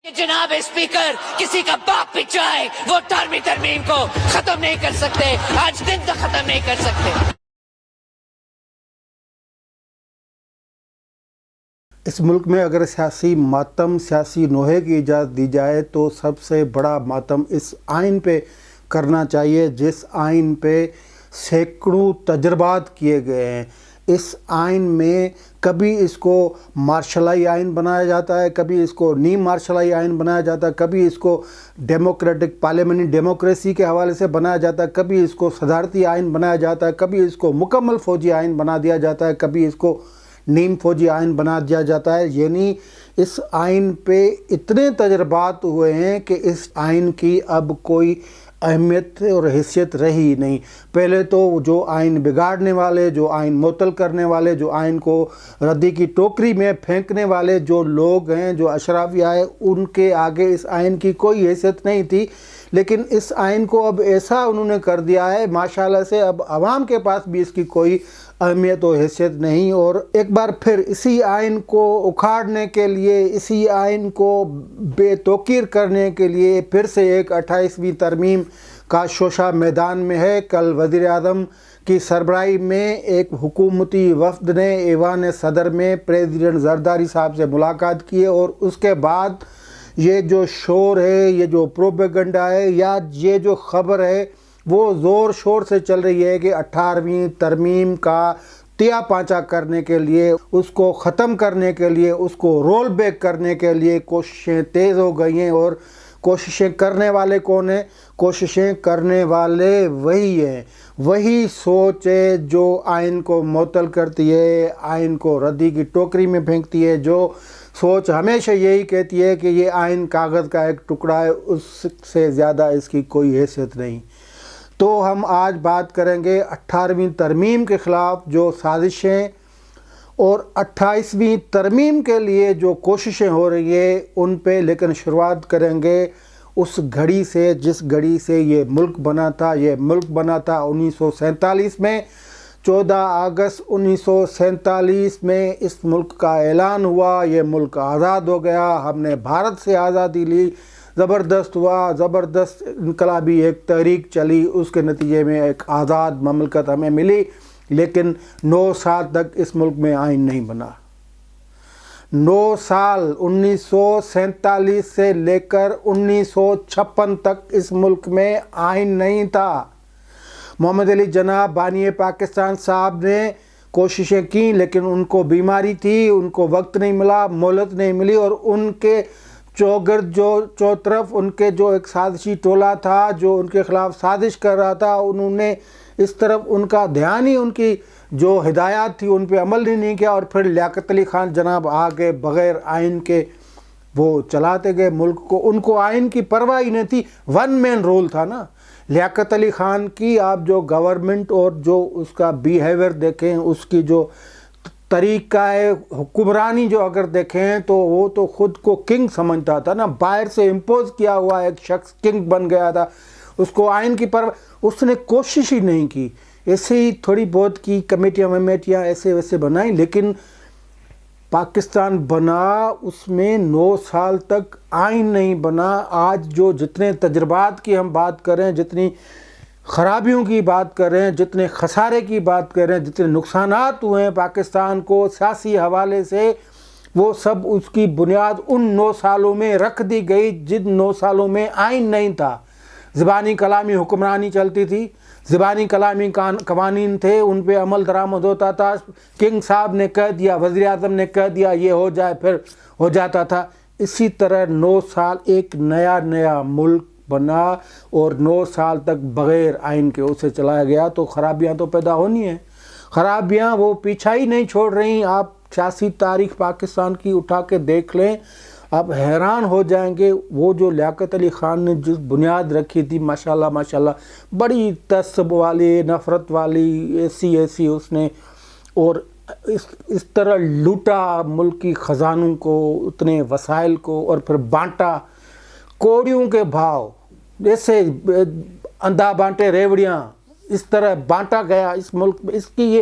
کہ جناب اسپیکر کسی کا باپ بھی چاہے وہ 18ویں ترمیم کو ختم نہیں کر سکتے، آج دن تک ختم نہیں کر سکتے۔ اس ملک میں اگر سیاسی ماتم، سیاسی نوحے کی اجازت دی جائے تو سب سے بڑا ماتم اس آئین پہ کرنا چاہیے جس آئین پہ سینکڑوں تجربات کیے گئے ہیں۔ اس آئین میں کبھی اس کو مارشلائی آئین بنایا جاتا ہے، کبھی اس کو نیم مارشلائی آئین بنایا جاتا ہے، کبھی اس کو ڈیموکریٹک پارلیمنٹری ڈیموکریسی کے حوالے سے بنایا جاتا ہے، کبھی اس کو صدارتی آئین بنایا جاتا ہے، کبھی اس کو مکمل فوجی آئین بنا دیا جاتا ہے، کبھی اس کو نیم فوجی آئین بنا دیا جاتا ہے۔ یعنی اس آئین پہ اتنے تجربات ہوئے ہیں کہ اس آئین کی اب کوئی اہمیت اور حیثیت رہی نہیں۔ پہلے تو جو آئین بگاڑنے والے، جو آئین معطل کرنے والے، جو آئین کو ردی کی ٹوکری میں پھینکنے والے جو لوگ ہیں، جو اشرافیہ ہے، ان کے آگے اس آئین کی کوئی حیثیت نہیں تھی، لیکن اس آئین کو اب ایسا انہوں نے کر دیا ہے ماشاءاللہ سے اب عوام کے پاس بھی اس کی کوئی اہمیت و حیثیت نہیں۔ اور ایک بار پھر اسی آئین کو اکھاڑنے کے لیے، اسی آئین کو بے توقیر کرنے کے لیے پھر سے ایک 28ویں ترمیم کا شوشہ میدان میں ہے۔ کل وزیر اعظم کی سربراہی میں ایک حکومتی وفد نے ایوان صدر میں پریزیڈنٹ زرداری صاحب سے ملاقات کی ہے، اور اس کے بعد یہ جو شور ہے، یہ جو پروپیگنڈا ہے، یا یہ جو خبر ہے وہ زور شور سے چل رہی ہے کہ 18ویں ترمیم کا تیا پانچا کرنے کے لیے، اس کو ختم کرنے کے لیے، اس کو رول بیک کرنے کے لیے کوششیں تیز ہو گئی ہیں۔ اور کوششیں کرنے والے کون ہیں؟ کوششیں کرنے والے وہی ہیں، وہی سوچ ہے جو آئین کو معطل کرتی ہے، آئین کو ردی کی ٹوکری میں پھینکتی ہے، جو سوچ ہمیشہ یہی کہتی ہے کہ یہ آئین کاغذ کا ایک ٹکڑا ہے، اس سے زیادہ اس کی کوئی حیثیت نہیں۔ تو ہم آج بات کریں گے 18ویں ترمیم کے خلاف جو سازشیں اور 28ویں ترمیم کے لیے جو کوششیں ہو رہی ہیں ان پہ، لیکن شروعات کریں گے اس گھڑی سے جس گھڑی سے یہ ملک بنا تھا۔ یہ ملک بنا تھا 1947 میں۔ 14 اگست 1947 میں اس ملک کا اعلان ہوا، یہ ملک آزاد ہو گیا، ہم نے بھارت سے آزادی لی، زبردست ہوا، زبردست انقلابی ایک تحریک چلی، اس کے نتیجے میں ایک آزاد مملکت ہمیں ملی، لیکن 9 سال تک اس ملک میں آئین نہیں بنا۔ 9 سال 1947 سے لے کر 1956 تک اس ملک میں آئین نہیں تھا۔ محمد علی جناح بانی پاکستان صاحب نے کوششیں کیں، لیکن ان کو بیماری تھی، ان کو وقت نہیں ملا، مہلت نہیں ملی، اور ان کے چوگرد جو چوطرف ان کے جو ایک سازشی ٹولہ تھا جو ان کے خلاف سازش کر رہا تھا، انہوں نے اس طرف ان کا دھیان ہی، ان کی جو ہدایات تھی ان پہ عمل ہی نہیں کیا، اور پھر لیاقت علی خان جناب آگے بغیر آئین کے وہ چلاتے گئے ملک کو۔ ان کو آئین کی پرواہ ہی نہیں تھی، ون مین رول تھا نا لیاقت علی خان کی۔ آپ جو گورنمنٹ اور جو اس کا بیہیویئر دیکھیں، اس کی جو طریقہ ہے حکمرانی جو اگر دیکھیں تو وہ تو خود کو کنگ سمجھتا تھا نا، باہر سے امپوز کیا ہوا ایک شخص کنگ بن گیا تھا، اس کو آئین کی اس نے کوشش ہی نہیں کی۔ ایسے ہی تھوڑی بہت کی کمیٹیاں ایسے ویسے بنائیں، لیکن پاکستان بنا اس میں 9 سال تک آئین نہیں بنا۔ آج جو جتنے تجربات کی ہم بات کریں، جتنی خرابیوں کی بات کریں، جتنے خسارے کی بات کریں، جتنے نقصانات ہوئے ہیں پاکستان کو سیاسی حوالے سے، وہ سب اس کی بنیاد ان 9 سالوں میں رکھ دی گئی جن 9 سالوں میں آئین نہیں تھا۔ زبانی کلامی حکمرانی چلتی تھی، زبانی کلامی قوانین تھے، ان پہ عمل درآمد ہوتا تھا، کنگ صاحب نے کہہ دیا، وزیر اعظم نے کہہ دیا یہ ہو جائے، پھر ہو جاتا تھا۔ اسی طرح 9 سال ایک نیا ملک بنا، اور 9 سال تک بغیر آئین کے اسے چلایا گیا، تو خرابیاں تو پیدا ہونی ہیں۔ خرابیاں وہ پیچھا ہی نہیں چھوڑ رہی۔ آپ سیاسی تاریخ پاکستان کی اٹھا کے دیکھ لیں، آپ حیران ہو جائیں گے۔ وہ جو لیاقت علی خان نے جس بنیاد رکھی تھی، ماشاءاللہ بڑی تعصب والی، نفرت والی، ایسی اس نے، اور اس طرح لوٹا ملک کی خزانوں کو، اتنے وسائل کو، اور پھر بانٹا کوڑیوں کے بھاؤ، جیسے اندھا بانٹے ریوڑیاں، اس طرح بانٹا گیا اس ملک میں۔ اس کی یہ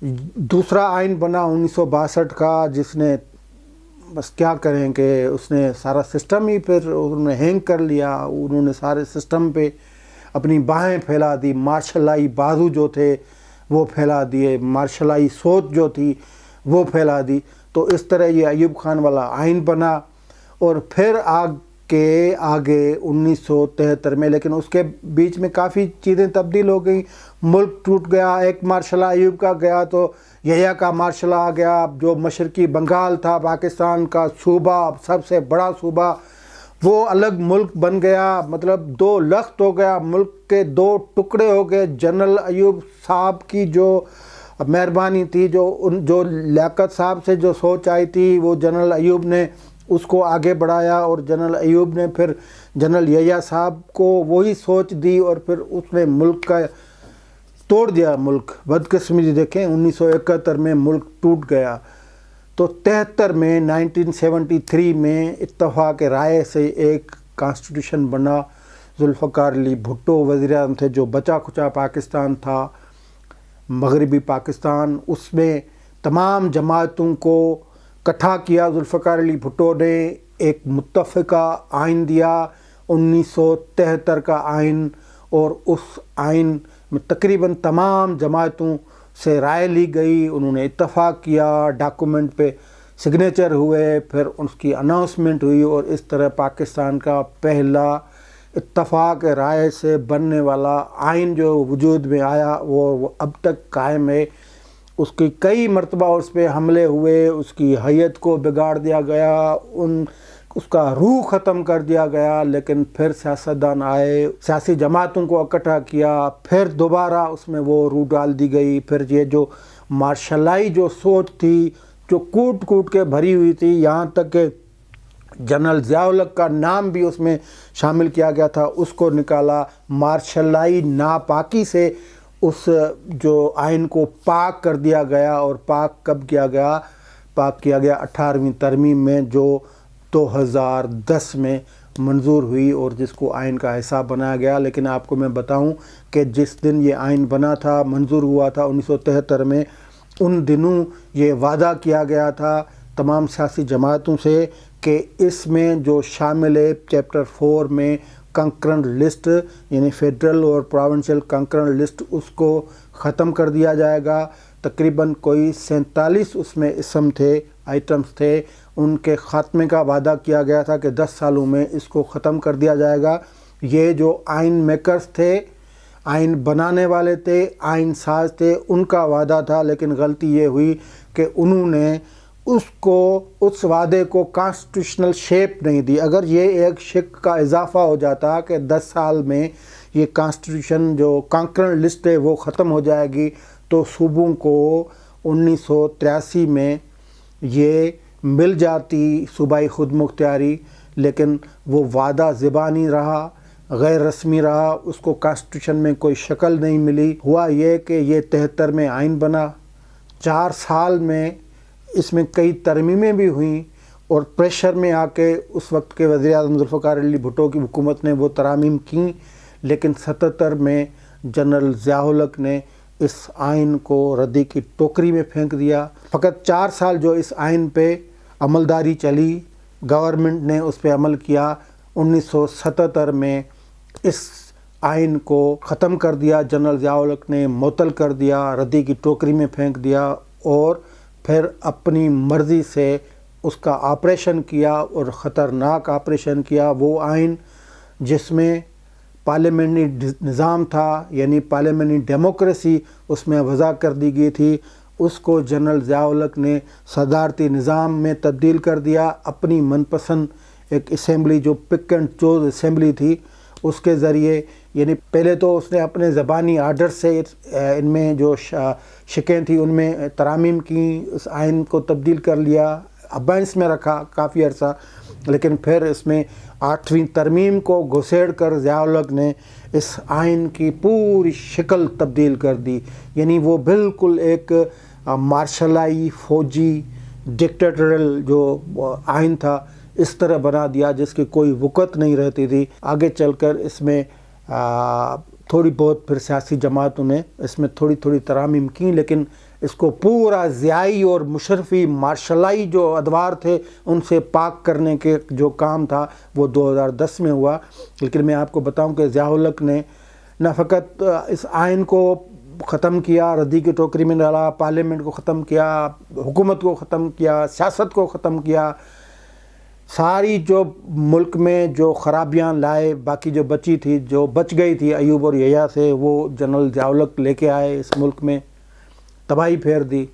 دوسرا آئین بنا 1962 کا، جس نے بس کیا کریں کہ اس نے سارا سسٹم ہی پھر انہوں نے ہینگ کر لیا. انہوں نے سارے سسٹم پہ اپنی باہیں پھیلا دی، مارشلائی بازو جو تھے وہ پھیلا دیے، مارشلائی سوچ جو تھی وہ پھیلا دی. تو اس طرح یہ ایوب خان والا آئین بنا. اور پھر آگے 1973 میں، لیکن اس کے بیچ میں کافی چیزیں تبدیل ہو گئیں. ملک ٹوٹ گیا. ایک مارشلہ ایوب کا گیا تو یحییٰ کا مارشلہ آ گیا، جو مشرقی بنگال تھا پاکستان کا صوبہ، سب سے بڑا صوبہ، وہ الگ ملک بن گیا. مطلب 2 لخت ہو گیا، ملک کے 2 ٹکڑے ہو گئے. جنرل ایوب صاحب کی جو مہربانی تھی، جو لیاقت صاحب سے جو سوچ آئی تھی، وہ جنرل ایوب نے اس کو آگے بڑھایا، اور جنرل ایوب نے پھر جنرل یحییٰ صاحب کو وہی سوچ دی، اور پھر اس نے ملک کا توڑ دیا. ملک بدقسمتی دیکھیں 1971 میں ملک ٹوٹ گیا. تو 73 میں 1973 میں اتفاق رائے سے ایک کانسٹیٹیوشن بنا. ذوالفقار علی بھٹو وزیر اعظم تھے، جو بچا کھچا پاکستان تھا، مغربی پاکستان. اس میں تمام جماعتوں کو اکٹھا کیا. ذوالفقار علی بھٹو نے ایک متفقہ آئین دیا، 1973 کا آئین. اور اس آئین میں تقریباً تمام جماعتوں سے رائے لی گئی. انہوں نے اتفاق کیا، ڈاکومنٹ پہ سگنیچر ہوئے، پھر اس کی اناؤنسمنٹ ہوئی، اور اس طرح پاکستان کا پہلا اتفاق رائے سے بننے والا آئین جو وجود میں آیا وہ اب تک قائم ہے. اس کی کئی مرتبہ اس پہ حملے ہوئے، اس کی حیت کو بگاڑ دیا گیا، اس کا روح ختم کر دیا گیا. لیکن پھر سیاستدان آئے، سیاسی جماعتوں کو اکٹھا کیا، پھر دوبارہ اس میں وہ روح ڈال دی گئی. پھر یہ جو مارشلائی جو سوچ تھی، جو کوٹ کوٹ کے بھری ہوئی تھی، یہاں تک کہ جنرل ضیاء الحق کا نام بھی اس میں شامل کیا گیا تھا، اس کو نکالا. مارشلائی ناپاکی سے اس جو آئین کو پاک کر دیا گیا. اور پاک کب کیا گیا؟ پاک کیا گیا 18ویں ترمیم میں، جو 2010 میں منظور ہوئی، اور جس کو آئین کا حصہ بنایا گیا. لیکن آپ کو میں بتاؤں کہ جس دن یہ آئین بنا تھا، منظور ہوا تھا 1973 میں، ان دنوں یہ وعدہ کیا گیا تھا تمام سیاسی جماعتوں سے کہ اس میں جو شامل ہے چیپٹر 4 میں کنکرنٹ لسٹ، یعنی فیڈرل اور پروونشل کنکرنٹ لسٹ، اس کو ختم کر دیا جائے گا. تقریباً کوئی 47 اس میں اسم تھے، آئٹمس تھے. ان کے خاتمے کا وعدہ کیا گیا تھا کہ 10 سالوں میں اس کو ختم کر دیا جائے گا. یہ جو آئین میکرز تھے، آئین بنانے والے تھے، آئین ساز تھے، ان کا وعدہ تھا. لیکن غلطی یہ ہوئی کہ انہوں نے اس وعدے کو کانسٹیٹیوشنل شیپ نہیں دی. اگر یہ ایک شق کا اضافہ ہو جاتا کہ 10 سال میں یہ کانسٹیٹیوشن جو کنکرنٹ لسٹ ہے وہ ختم ہو جائے گی، تو صوبوں کو 1983 میں یہ مل جاتی صوبائی خود مختاری. لیکن وہ وعدہ زبانی رہا، غیر رسمی رہا، اس کو کانسٹیٹیوشن میں کوئی شکل نہیں ملی. ہوا یہ کہ یہ 73 میں آئین بنا. 4 سال میں اس میں کئی ترمیمیں بھی ہوئیں، اور پریشر میں آ کے اس وقت کے وزیر اعظم ذوالفقار علی بھٹو کی حکومت نے وہ ترامیم کیں. لیکن 77 میں جنرل ضیاء الحق نے اس آئین کو ردی کی ٹوکری میں پھینک دیا. فقط 4 سال جو اس آئین پہ عملداری چلی، گورنمنٹ نے اس پہ عمل کیا. 1977 میں اس آئین کو ختم کر دیا. جنرل ضیاء الحق نے معطل کر دیا، ردی کی ٹوکری میں پھینک دیا، اور پھر اپنی مرضی سے اس کا آپریشن کیا، اور خطرناک آپریشن کیا. وہ آئین جس میں پارلیمنٹری نظام تھا، یعنی پارلیمنٹری ڈیموکریسی اس میں وضع کر دی گئی تھی، اس کو جنرل ضیاء الحق نے صدارتی نظام میں تبدیل کر دیا. اپنی من پسند ایک اسمبلی جو پک اینڈ چوز اسمبلی تھی، اس کے ذریعے، یعنی پہلے تو اس نے اپنے زبانی آرڈر سے ان میں جو شکیں تھیں ان میں ترامیم کی، اس آئین کو تبدیل کر لیا، ابینس میں رکھا کافی عرصہ. لیکن پھر اس میں 8ویں ترمیم کو گھسیڑ کر ضیاء الحق نے اس آئین کی پوری شکل تبدیل کر دی. یعنی وہ بالکل ایک مارشلائی فوجی ڈکٹیٹریل جو آئین تھا اس طرح بنا دیا جس کی کوئی وقت نہیں رہتی تھی. آگے چل کر اس میں تھوڑی بہت پھر سیاسی جماعتوں نے اس میں تھوڑی ترامیم کی، لیکن اس کو پورا ضیائی اور مشرفی مارشلائی جو ادوار تھے ان سے پاک کرنے کے جو کام تھا وہ 2010 میں ہوا۔ لیکن میں آپ کو بتاؤں کہ ضیاء الحق نے نہ فقط اس آئین کو ختم کیا، ردی کی ٹوکری میں ڈالا، پارلیمنٹ کو ختم کیا، حکومت کو ختم کیا، سیاست کو ختم کیا، ساری جو ملک میں جو خرابیاں لائے، باقی جو بچی تھی، جو بچ گئی تھی ایوب اور یحییٰ سے، وہ جنرل ضیاء الحق لے کے آئے، اس ملک میں تباہی پھیر دی۔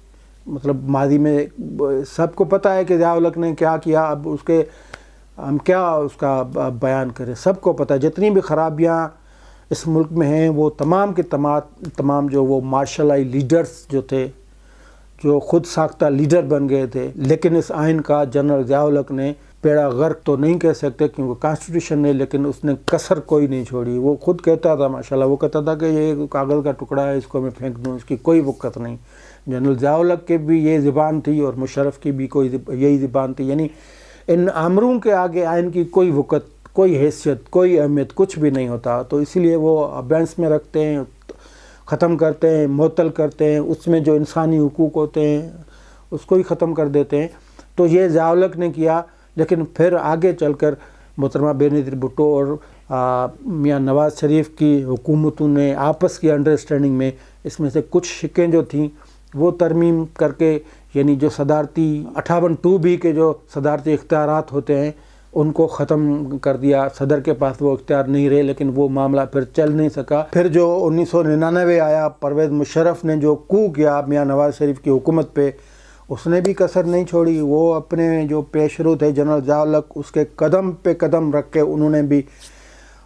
مطلب ماضی میں سب کو پتہ ہے کہ ضیاء الحق نے کیا کیا، اب اس کے ہم کیا اس کا بیان کریں، سب کو پتہ ہے جتنی بھی خرابیاں اس ملک میں ہیں وہ تمام کے تمام جو وہ مارشل آئی لیڈرز جو تھے، جو خود ساختہ لیڈر بن گئے تھے۔ لیکن اس آئین کا جنرل ضیاء الحق نے بیڑا غرق تو نہیں کہہ سکتے کیونکہ کانسٹیٹیوشن نے، لیکن اس نے کسر کوئی نہیں چھوڑی۔ وہ خود کہتا تھا ماشاءاللہ، وہ کہتا تھا کہ یہ کاغذ کا ٹکڑا ہے، اس کو میں پھینک دوں، اس کی کوئی وقت نہیں۔ جنرل ضیاء الحق کی بھی یہ زبان تھی اور مشرف کی بھی یہی زبان تھی، یعنی ان آمروں کے آگے آئین کی کوئی وقت، کوئی حیثیت، کوئی اہمیت، کچھ بھی نہیں ہوتا۔ تو اسی لیے وہ ابینس میں رکھتے ہیں، ختم کرتے ہیں، معطل کرتے ہیں، اس میں جو انسانی حقوق ہوتے ہیں اس کو ہی ختم کر دیتے ہیں۔ تو یہ ضیاء الحق نے کیا، لیکن پھر آگے چل کر محترمہ بینظیر بھٹو اور میاں نواز شریف کی حکومتوں نے آپس کی انڈرسٹینڈنگ میں اس میں سے کچھ شقیں جو تھیں وہ ترمیم کر کے، یعنی جو صدارتی 58(2)B کے جو صدارتی اختیارات ہوتے ہیں ان کو ختم کر دیا۔ صدر کے پاس وہ اختیار نہیں رہے، لیکن وہ معاملہ پھر چل نہیں سکا۔ پھر جو 1999 آیا، پرویز مشرف نے جو کو کیا میاں نواز شریف کی حکومت پہ، اس نے بھی کسر نہیں چھوڑی۔ وہ اپنے جو پیش رو تھے جنرل ضیاء الحق، اس کے قدم پہ قدم رکھ کے انہوں نے بھی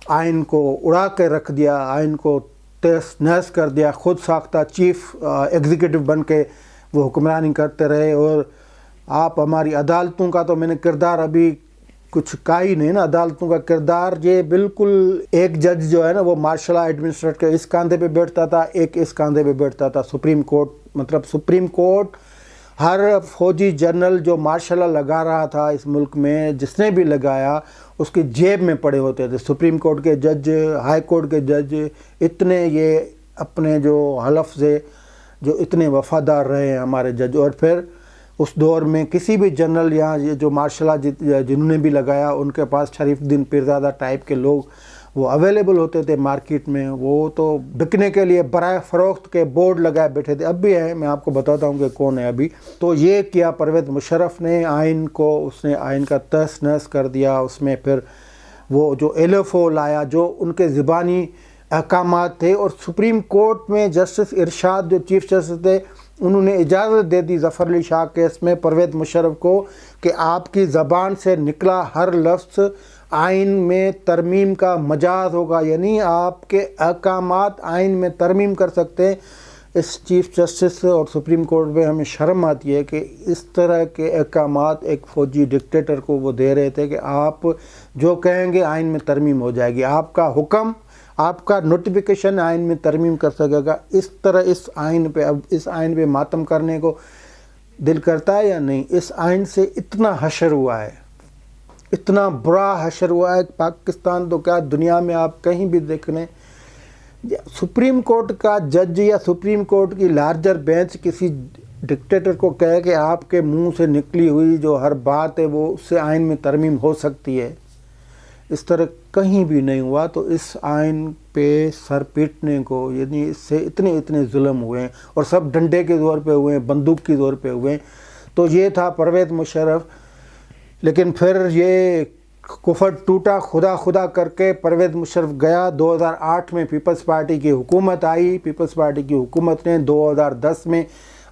آئین کو اڑا کے رکھ دیا، آئین کو تہس نہس کر دیا، خود ساختہ چیف ایگزیکٹو بن کے وہ حکمرانی کرتے رہے۔ اور آپ ہماری عدالتوں کا تو میں نے کردار ابھی کچھ کہا ہی نہیں نا۔ عدالتوں کا کردار یہ بالکل، ایک جج جو ہے نا وہ مارشل لا ایڈمنسٹریٹ کے اس کاندھے پہ بیٹھتا تھا، ایک اس کاندھے پہ بیٹھتا تھا۔ سپریم کورٹ، مطلب سپریم کورٹ ہر فوجی جنرل جو مارشل لا لگا رہا تھا اس ملک میں، جس نے بھی لگایا، اس کی جیب میں پڑے ہوتے تھے۔ سپریم کورٹ کے جج، ہائی کورٹ کے جج، اتنے یہ اپنے جو حلف سے جو اتنے وفادار رہے ہیں ہمارے جج۔ اور پھر اس دور میں کسی بھی جنرل یہاں جو مارشل لا جنہوں نے بھی لگایا، ان کے پاس شریف الدین پیرزادہ ٹائپ کے لوگ وہ اویلیبل ہوتے تھے مارکیٹ میں۔ وہ تو بکنے کے لیے برائے فروخت کے بورڈ لگائے بیٹھے تھے، اب بھی ہیں، میں آپ کو بتاتا ہوں کہ کون ہے ابھی۔ تو یہ کیا پرویز مشرف نے آئین کو، اس نے آئین کا تہس نہس کر دیا۔ اس میں پھر وہ جو LFO لایا، جو ان کے زبانی احکامات تھے، اور سپریم کورٹ میں جسٹس ارشاد جو چیف جسٹس تھے، انہوں نے اجازت دے دی ظفر علی شاہ کیس میں پرویز مشرف کو کہ آپ کی زبان سے نکلا ہر لفظ آئین میں ترمیم کا مجاز ہوگا، یعنی آپ کے احکامات آئین میں ترمیم کر سکتے ہیں۔ اس چیف جسٹس اور سپریم کورٹ میں ہمیں شرم آتی ہے کہ اس طرح کے احکامات ایک فوجی ڈکٹیٹر کو وہ دے رہے تھے کہ آپ جو کہیں گے آئین میں ترمیم ہو جائے گی، آپ کا حکم، آپ کا نوٹیفیکیشن آئین میں ترمیم کر سکے گا۔ اس طرح اس آئین پہ، اب اس آئین پہ ماتم کرنے کو دل کرتا ہے یا نہیں؟ اس آئین سے اتنا حشر ہوا ہے، اتنا برا حشر ہوا ہے، پاکستان تو کیا دنیا میں آپ کہیں بھی دیکھ لیں، سپریم کورٹ کا جج یا سپریم کورٹ کی لارجر بینچ کسی ڈکٹیٹر کو کہے کہ آپ کے منہ سے نکلی ہوئی جو ہر بات ہے وہ اس سے آئین میں ترمیم ہو سکتی ہے، اس طرح کہیں بھی نہیں ہوا۔ تو اس آئین پہ سر پیٹنے کو، یعنی اس سے اتنے ظلم ہوئے ہیں، اور سب ڈنڈے کے زور پہ ہوئے ہیں، بندوق کے زور پہ ہوئے ہیں۔ تو یہ تھا پرویز مشرف۔ لیکن پھر یہ کفر ٹوٹا، خدا کر کے پرویز مشرف گیا۔ 2008 میں پیپلز پارٹی کی حکومت آئی۔ پیپلز پارٹی کی حکومت نے 2010 میں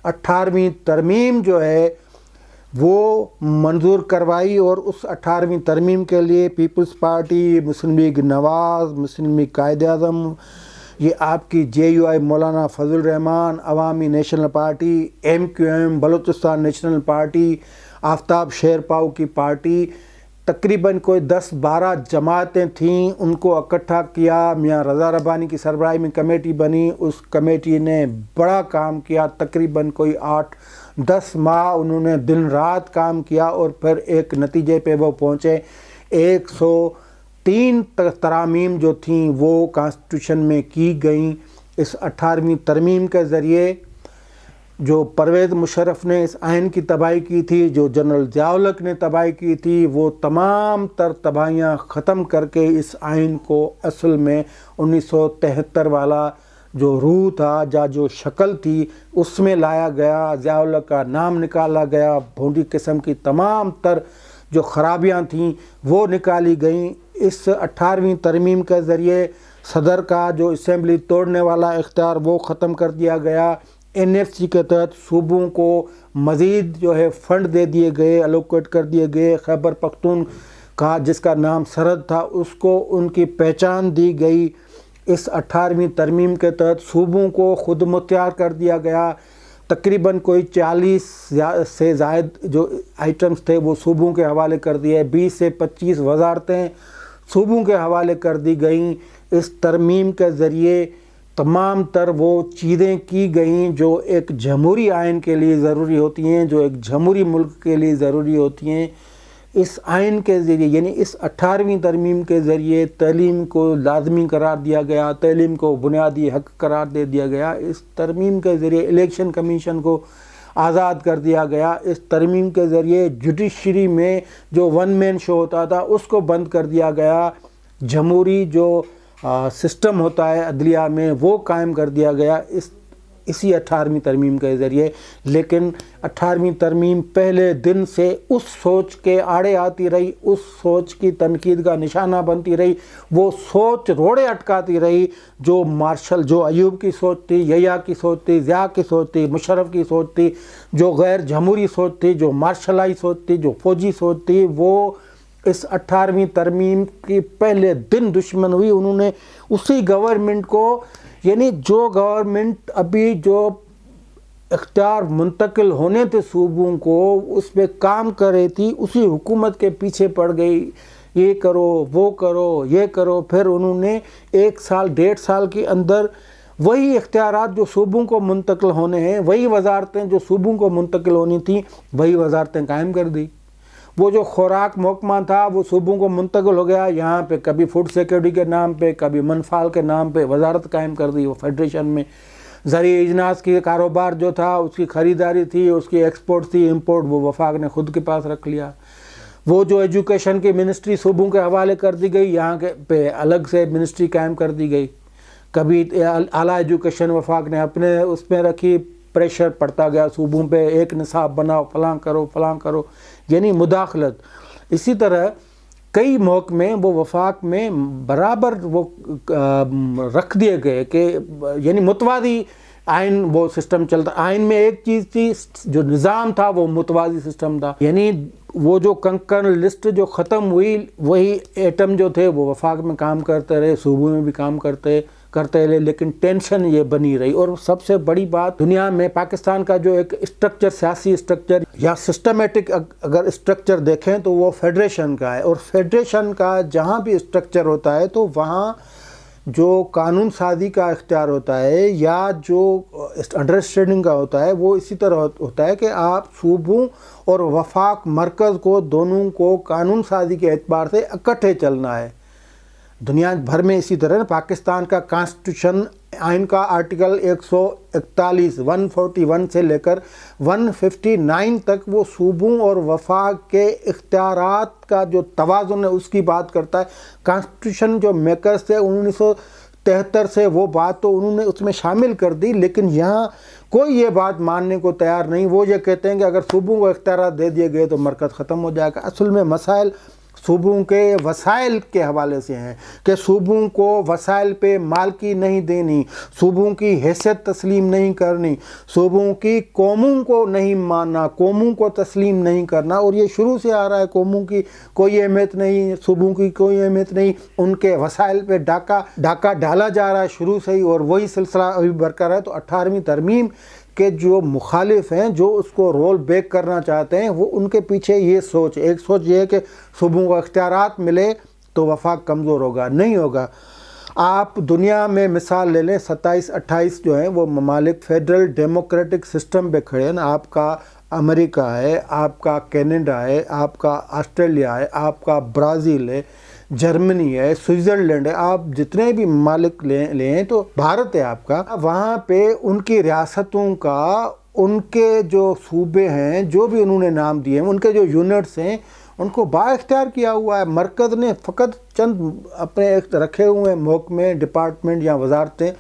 18ویں ترمیم جو ہے وہ منظور کروائی، اور اس 18ویں ترمیم کے لیے پیپلز پارٹی، مسلم لیگ نواز، مسلم لیگ قائد اعظم، یہ آپ کی JUI مولانا Fazl ur-Rehman, Awami National Party, MQM Balochistan National Party, Aftab Sherpao کی پارٹی، تقریباً کوئی 10-12 جماعتیں تھیں، ان کو اکٹھا کیا۔ میاں رضا ربانی کی سربراہی میں کمیٹی بنی، اس کمیٹی نے بڑا کام کیا، تقریباً کوئی 8-10 ماہ انہوں نے دن رات کام کیا، اور پھر ایک نتیجے پہ وہ پہنچے۔ 103 ترامیم جو تھیں وہ کانسٹیٹیوشن میں کی گئیں اس 18ویں ترمیم کے ذریعے۔ جو پرویز مشرف نے اس آئین کی تباہی کی تھی، جو جنرل ضیاء الحق نے تباہی کی تھی، وہ تمام تر تباہیاں ختم کر کے اس آئین کو اصل میں 1973 والا جو روح تھا یا جو شکل تھی اس میں لایا گیا، ضیاء الحق کا نام نکالا گیا، بھونڈی قسم کی تمام تر جو خرابیاں تھیں وہ نکالی گئیں۔ اس 18ویں ترمیم کے ذریعے صدر کا جو اسمبلی توڑنے والا اختیار وہ ختم کر دیا گیا۔ NFC کے تحت صوبوں کو مزید جو ہے فنڈ دے دیے گئے، الوکیٹ کر دیے گئے۔ خیبر پختون کا جس کا نام سرحد تھا اس کو ان کی پہچان دی گئی۔ اس 18ویں ترمیم کے تحت صوبوں کو خود مختار کر دیا گیا۔ تقریباً کوئی 40 سے زائد جو آئٹمز تھے وہ صوبوں کے حوالے کر دیے، 20 سے 25 وزارتیں صوبوں کے حوالے کر دی گئیں۔ اس ترمیم کے ذریعے تمام تر وہ چیزیں کی گئیں جو ایک جمہوری آئین کے لیے ضروری ہوتی ہیں، جو ایک جمہوری ملک کے لیے ضروری ہوتی ہیں۔ اس آئین کے ذریعے یعنی اس 18ویں ترمیم کے ذریعے تعلیم کو لازمی قرار دیا گیا، تعلیم کو بنیادی حق قرار دے دیا گیا۔ اس ترمیم کے ذریعے الیکشن کمیشن کو آزاد کر دیا گیا۔ اس ترمیم کے ذریعے جوڈیشری میں جو ون مین شو ہوتا تھا اس کو بند کر دیا گیا۔ جمہوری جو سسٹم ہوتا ہے عدلیہ میں وہ قائم کر دیا گیا اسی 18ویں ترمیم کے ذریعے۔ لیکن 18ویں ترمیم پہلے دن سے اس سوچ کے آڑے آتی رہی، اس سوچ کی تنقید کا نشانہ بنتی رہی، وہ سوچ روڑے اٹکاتی رہی جو مارشل، جو ایوب کی سوچ تھی، یحییٰ کی سوچ تھی، ضیاء کی سوچ تھی، مشرف کی سوچ تھی، جو غیر جمہوری سوچ تھی، جو مارشلائی سوچ تھی، جو فوجی سوچ تھی، وہ اس 18ویں ترمیم کی پہلے دن دشمن ہوئی۔ انہوں نے اسی گورنمنٹ کو یعنی جو گورنمنٹ ابھی جو اختیار منتقل ہونے تھے صوبوں کو اس پہ کام کر رہی تھی، اسی حکومت کے پیچھے پڑ گئی، یہ کرو وہ کرو یہ کرو۔ پھر انہوں نے 1 سال 1.5 سال کے اندر وہی اختیارات جو صوبوں کو منتقل ہونے ہیں، وہی وزارتیں جو صوبوں کو منتقل ہونی تھیں، وہی وزارتیں قائم کر دی۔ وہ جو خوراک محکمہ تھا وہ صوبوں کو منتقل ہو گیا، یہاں پہ کبھی فوڈ سیکورٹی کے نام پہ، کبھی منفال کے نام پہ وزارت قائم کر دی۔ وہ فیڈریشن میں زرعی اجناس کی کاروبار جو تھا، اس کی خریداری تھی، اس کی ایکسپورٹ تھی، امپورٹ وہ وفاق نے خود کے پاس رکھ لیا۔ وہ جو ایجوکیشن کی منسٹری صوبوں کے حوالے کر دی گئی، یہاں کے پہ الگ سے منسٹری قائم کر دی گئی۔ کبھی اعلیٰ ایجوکیشن وفاق نے اپنے اس میں رکھی، پریشر پڑتا گیا صوبوں پہ، ایک نصاب بناؤ، فلاں کرو فلاں کرو، یعنی مداخلت۔ اسی طرح کئی محکمے وہ وفاق میں برابر وہ رکھ دیے گئے کہ یعنی متوازی آئین وہ سسٹم چلتا۔ آئین میں ایک چیز تھی، جو نظام تھا وہ متوازی سسٹم تھا، یعنی وہ جو کنکرنٹ لسٹ جو ختم ہوئی وہی ایٹم جو تھے وہ وفاق میں کام کرتے رہے، صوبوں میں بھی کام کرتے رہے، لیکن ٹینشن یہ بنی رہی۔ اور سب سے بڑی بات، دنیا میں پاکستان کا جو ایک اسٹرکچر، سیاسی اسٹرکچر یا سسٹمیٹک اگر اسٹرکچر دیکھیں تو وہ فیڈریشن کا ہے۔ اور فیڈریشن کا جہاں بھی اسٹرکچر ہوتا ہے تو وہاں جو قانون سازی کا اختیار ہوتا ہے یا جو انڈرسٹینڈنگ کا ہوتا ہے وہ اسی طرح ہوتا ہے کہ آپ صوبوں اور وفاق مرکز کو دونوں کو قانون سازی کے اعتبار سے اکٹھے چلنا ہے۔ دنیا بھر میں اسی طرح پاکستان کا کانسٹیٹیوشن آئین کا آرٹیکل 141 141 سے لے کر 159 تک وہ صوبوں اور وفاق کے اختیارات کا جو توازن ہے اس کی بات کرتا ہے۔ کانسٹیٹیوشن جو میکرز تھے 1973 سے وہ بات تو انہوں نے اس میں شامل کر دی، لیکن یہاں کوئی یہ بات ماننے کو تیار نہیں۔ وہ یہ کہتے ہیں کہ اگر صوبوں کو اختیارات دے دیے گئے تو مرکز ختم ہو جائے گا۔ اصل میں مسائل صوبوں کے وسائل کے حوالے سے ہیں کہ صوبوں کو وسائل پہ مالکی نہیں دینی، صوبوں کی حیثیت تسلیم نہیں کرنی، صوبوں کی قوموں کو نہیں ماننا، قوموں کو تسلیم نہیں کرنا۔ اور یہ شروع سے آ رہا ہے، قوموں کی کوئی اہمیت نہیں، صوبوں کی کوئی اہمیت نہیں، ان کے وسائل پہ ڈاکہ ڈالا جا رہا ہے شروع سے ہی، اور وہی سلسلہ ابھی برقرار ہے۔ تو 18ویں ترمیم کے جو مخالف ہیں، جو اس کو رول بیک کرنا چاہتے ہیں، وہ ان کے پیچھے یہ سوچ، ایک سوچ یہ ہے کہ صوبوں کو اختیارات ملے تو وفاق کمزور ہوگا، نہیں ہوگا۔ آپ دنیا میں مثال لے لیں، 27-28 جو ہیں وہ ممالک فیڈرل ڈیموکریٹک سسٹم پہ کھڑے ہیں۔ آپ کا امریکہ ہے، آپ کا کینیڈا ہے، آپ کا آسٹریلیا ہے، آپ کا برازیل ہے، جرمنی ہے، سوئٹزرلینڈ ہے، آپ جتنے بھی ممالک لیں تو بھارت ہے آپ کا، وہاں پہ ان کی ریاستوں کا ان کے جو صوبے ہیں جو بھی انہوں نے نام دیے ہیں ان کے جو یونٹس ہیں ان کو با اختیار کیا ہوا ہے. مرکز نے فقط چند اپنے رکھے ہوئے ہیں محکمے, ڈپارٹمنٹ یا وزارتیں,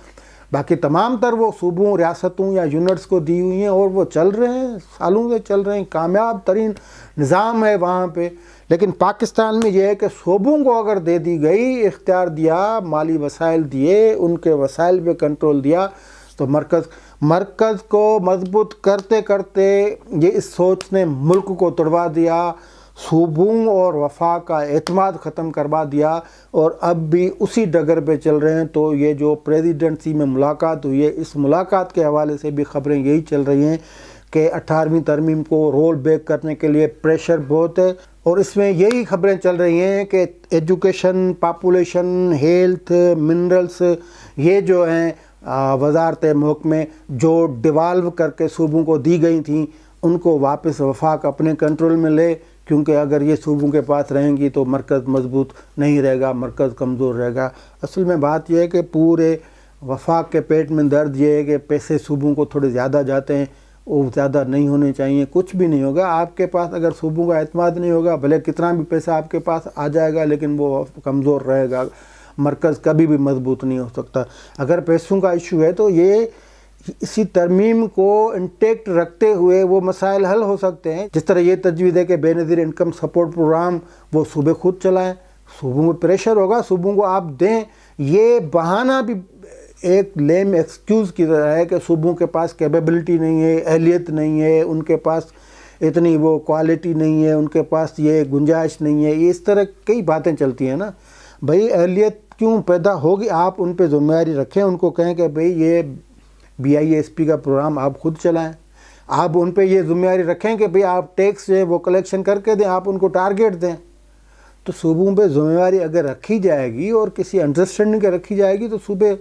باقی تمام تر وہ صوبوں, ریاستوں یا یونٹس کو دی ہوئی ہیں اور وہ چل رہے ہیں, سالوں سے چل رہے ہیں. کامیاب ترین نظام ہے وہاں پہ. لیکن پاکستان میں یہ ہے کہ صوبوں کو اگر دے دی گئی, اختیار دیا, مالی وسائل دیے, ان کے وسائل پہ کنٹرول دیا, تو مرکز کو مضبوط کرتے کرتے یہ اس سوچ نے ملک کو توڑوا دیا, صوبوں اور وفاق کا اعتماد ختم کروا دیا, اور اب بھی اسی ڈگر پہ چل رہے ہیں. تو یہ جو پریزیڈنسی میں ملاقات ہوئی ہے, اس ملاقات کے حوالے سے بھی خبریں یہی چل رہی ہیں کہ 18ویں ترمیم کو رول بیک کرنے کے لیے پریشر بہت ہے. اور اس میں یہی خبریں چل رہی ہیں کہ ایجوکیشن, پاپولیشن, ہیلتھ, منرلز, یہ جو ہیں وزارت محکمے جو ڈیوالو کر کے صوبوں کو دی گئی تھیں, ان کو واپس وفاق اپنے کنٹرول میں لے, کیونکہ اگر یہ صوبوں کے پاس رہیں گی تو مرکز مضبوط نہیں رہے گا, مرکز کمزور رہے گا. اصل میں بات یہ ہے کہ پورے وفاق کے پیٹ میں درد یہ ہے کہ پیسے صوبوں کو تھوڑے زیادہ جاتے ہیں, وہ زیادہ نہیں ہونے چاہیے. کچھ بھی نہیں ہوگا آپ کے پاس اگر صوبوں کا اعتماد نہیں ہوگا, بھلے کتنا بھی پیسہ آپ کے پاس آ جائے گا لیکن وہ کمزور رہے گا. مرکز کبھی بھی مضبوط نہیں ہو سکتا. اگر پیسوں کا ایشو ہے تو یہ اسی ترمیم کو انٹیکٹ رکھتے ہوئے وہ مسائل حل ہو سکتے ہیں. جس طرح یہ تجویز ہے کہ بے نظیر انکم سپورٹ پروگرام وہ صوبے خود چلائیں, صوبوں میں پریشر ہوگا, صوبوں کو آپ دیں. یہ بہانہ بھی ایک لیم ایکسکیوز کی طرح ہے کہ صوبوں کے پاس کیپیبلٹی نہیں ہے, اہلیت نہیں ہے, ان کے پاس اتنی وہ کوالٹی نہیں ہے, ان کے پاس یہ گنجائش نہیں ہے. یہ اس طرح کئی باتیں چلتی ہیں نا. بھئی اہلیت کیوں پیدا ہوگی, آپ ان پہ ذمہ داری رکھیں, ان کو کہیں کہ بھئی یہ BISP کا پروگرام آپ خود چلائیں. آپ ان پہ یہ ذمہ داری رکھیں کہ بھئی آپ ٹیکس جو ہے وہ کلیکشن کر کے دیں, آپ ان کو ٹارگیٹ دیں. تو صوبوں پہ ذمہ داری اگر رکھی جائے گی اور کسی انڈرسٹینڈنگ کے رکھی جائے گی تو صوبے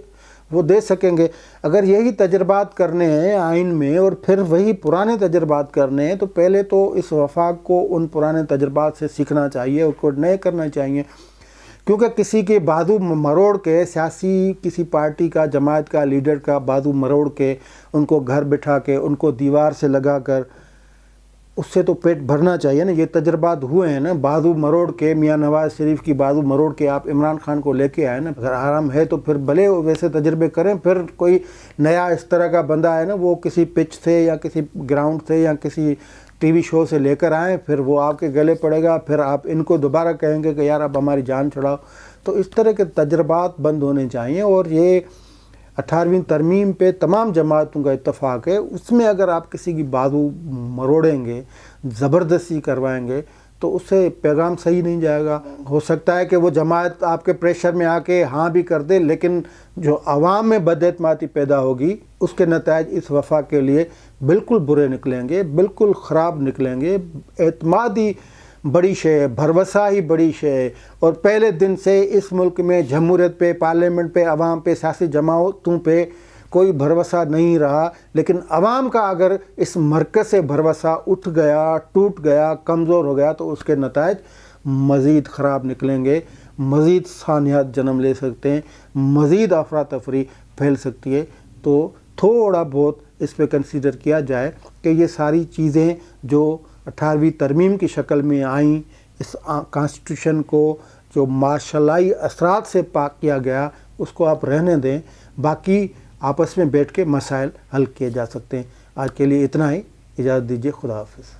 وہ دے سکیں گے. اگر یہی تجربات کرنے ہیں آئین میں اور پھر وہی پرانے تجربات کرنے ہیں تو پہلے تو اس وفاق کو ان پرانے تجربات سے سیکھنا چاہیے, ان کو نئے کرنا چاہیے. کیونکہ کسی کے بازو مروڑ کے, سیاسی کسی پارٹی کا, جماعت کا, لیڈر کا بازو مروڑ کے, ان کو گھر بٹھا کے, ان کو دیوار سے لگا کر, اس سے تو پیٹ بھرنا چاہیے نا. یہ تجربات ہوئے ہیں نا, بازو مروڑ کے, میاں نواز شریف کی بازو مروڑ کے آپ عمران خان کو لے کے آئے نا. اگر آرام ہے تو پھر بھلے ویسے تجربے کریں, پھر کوئی نیا اس طرح کا بندہ ہے نا, وہ کسی پچ سے یا کسی گراؤنڈ سے یا کسی ٹی وی شو سے لے کر آئیں, پھر وہ آپ کے گلے پڑے گا, پھر آپ ان کو دوبارہ کہیں گے کہ یار اب ہماری جان چھڑاؤ. تو اس طرح کے تجربات بند ہونے چاہیے. اور یہ 18ویں ترمیم پہ تمام جماعتوں کا اتفاق ہے, اس میں اگر آپ کسی کی بازو مروڑیں گے, زبردستی کروائیں گے, تو اس سے پیغام صحیح نہیں جائے گا. ہو سکتا ہے کہ وہ جماعت آپ کے پریشر میں آ کے ہاں بھی کر دے, لیکن جو عوام میں بد اعتمادی پیدا ہوگی اس کے نتائج اس وفاق کے لیے بالکل برے نکلیں گے, بالکل خراب نکلیں گے. اعتماد ہی بڑی شے ہے, بھروسہ ہی بڑی شے ہے. اور پہلے دن سے اس ملک میں جمہوریت پہ, پارلیمنٹ پہ, عوام پہ, سیاسی جماعتوں پہ کوئی بھروسہ نہیں رہا. لیکن عوام کا اگر اس مرکز سے بھروسہ اٹھ گیا, ٹوٹ گیا, کمزور ہو گیا, تو اس کے نتائج مزید خراب نکلیں گے, مزید سانحات جنم لے سکتے ہیں, مزید افراتفری پھیل سکتی ہے. تو تھوڑا بہت اس پہ کنسیڈر کیا جائے کہ یہ ساری چیزیں جو 18ویں ترمیم کی شکل میں آئیں, اس کانسٹیٹیوشن کو جو ماشاءاللہی اثرات سے پاک کیا گیا, اس کو آپ رہنے دیں. باقی آپس میں بیٹھ کے مسائل حل کیے جا سکتے ہیں. آج کے لیے اتنا ہی, اجازت دیجیے, خدا حافظ.